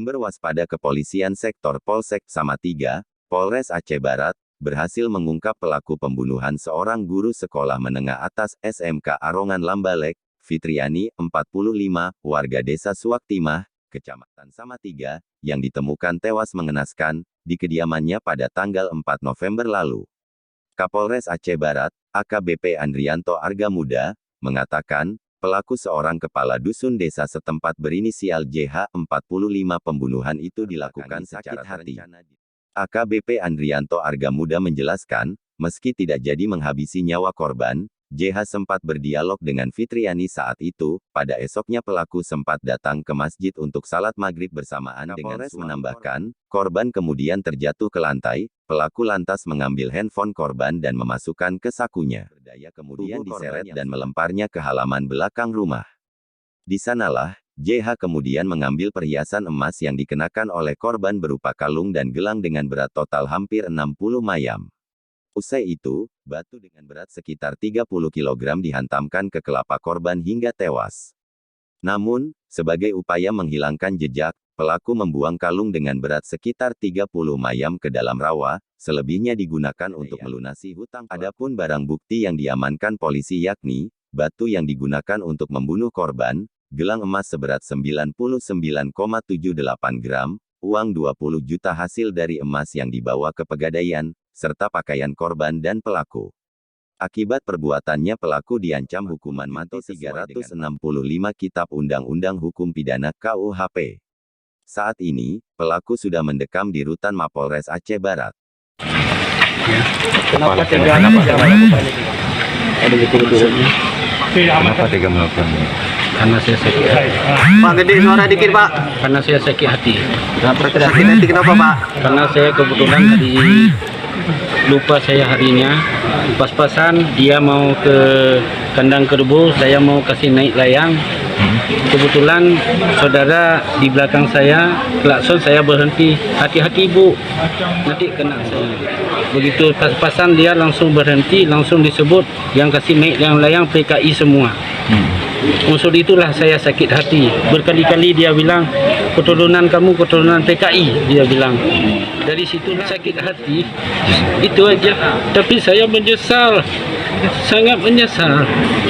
Sumber waspada Kepolisian Sektor Polsek Salatiga, Polres Aceh Barat, berhasil mengungkap pelaku pembunuhan seorang guru sekolah menengah atas SMK Arongan Lambalek, Fitriani, 45, warga desa Suaktimah, Kecamatan Salatiga, yang ditemukan tewas mengenaskan, di kediamannya pada tanggal 4 November lalu. Kapolres Aceh Barat, AKBP Andrianto Argamuda, mengatakan, pelaku seorang kepala dusun desa setempat berinisial JH 45 pembunuhan itu dilakukan sakit hati. AKBP Andrianto Argamuda menjelaskan, meski tidak jadi menghabisi nyawa korban, JH sempat berdialog dengan Fitriani saat itu. Pada esoknya pelaku sempat datang ke masjid untuk salat maghrib bersamaan dengan Polres menambahkan, korban kemudian terjatuh ke lantai, pelaku lantas mengambil handphone korban dan memasukkan ke sakunya. Kemudian diseret dan melemparnya ke halaman belakang rumah. Di sanalah, JH kemudian mengambil perhiasan emas yang dikenakan oleh korban berupa kalung dan gelang dengan berat total hampir 60 mayam. Usai itu, batu dengan berat sekitar 30 kg dihantamkan ke kelapa korban hingga tewas. Namun, sebagai upaya menghilangkan jejak, pelaku membuang kalung dengan berat sekitar 30 mayam ke dalam rawa, selebihnya digunakan untuk melunasi hutang. Adapun barang bukti yang diamankan polisi yakni, batu yang digunakan untuk membunuh korban, gelang emas seberat 99,78 gram, uang 20 juta hasil dari emas yang dibawa ke Pegadaian, serta pakaian korban dan pelaku. Akibat perbuatannya pelaku diancam hukuman mati 365 Kitab Undang-Undang Hukum Pidana KUHP. Saat ini, pelaku sudah mendekam di rutan Mapolres Aceh Barat. Kenapa tega melakukan ini? Ada betul-betulnya. Kenapa tega melakukan ini? Karena saya sakit hati. Pak, gede suara dikit, Pak. Karena saya sakit hati. Kenapa sakit hati? Kenapa, Pak? Karena saya kebetulan tadi lupa saya harinya. Pas-pasan dia mau ke kandang kerbau, saya mau kasih naik layang. Kebetulan saudara di belakang saya, klakson saya berhenti. Hati-hati Bu, nanti kena saya. Begitu pas-pasan dia langsung berhenti, langsung disebut yang kasih naik layang PKI semua. Unsur itulah saya sakit hati. Berkali-kali dia bilang, keturunan kamu keturunan PKI, dia bilang. Dari situ sakit hati. Itu aja. Tapi saya menyesal. Sangat menyesal.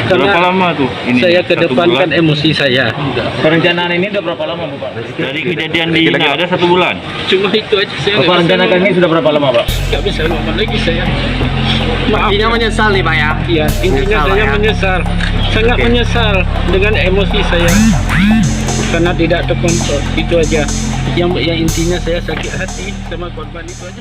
Karena berapa lama tuh ini? Saya kedepankan emosi saya. Perencanaan ini udah berapa lama, Pak? Dari kejadian di ada 1 bulan. Cuma itu aja saya. Bapak rencanakan ini sudah berapa lama, Pak? Nggak bisa lama lagi saya. Maaf. Intinya menyesal nih, Pak ya? Iya, intinya Menyesal, saya ya? menyesal. Sangat menyesal dengan emosi saya. Karena tidak terkontrol. Itu aja. Yang intinya saya sakit hati sama korban itu aja.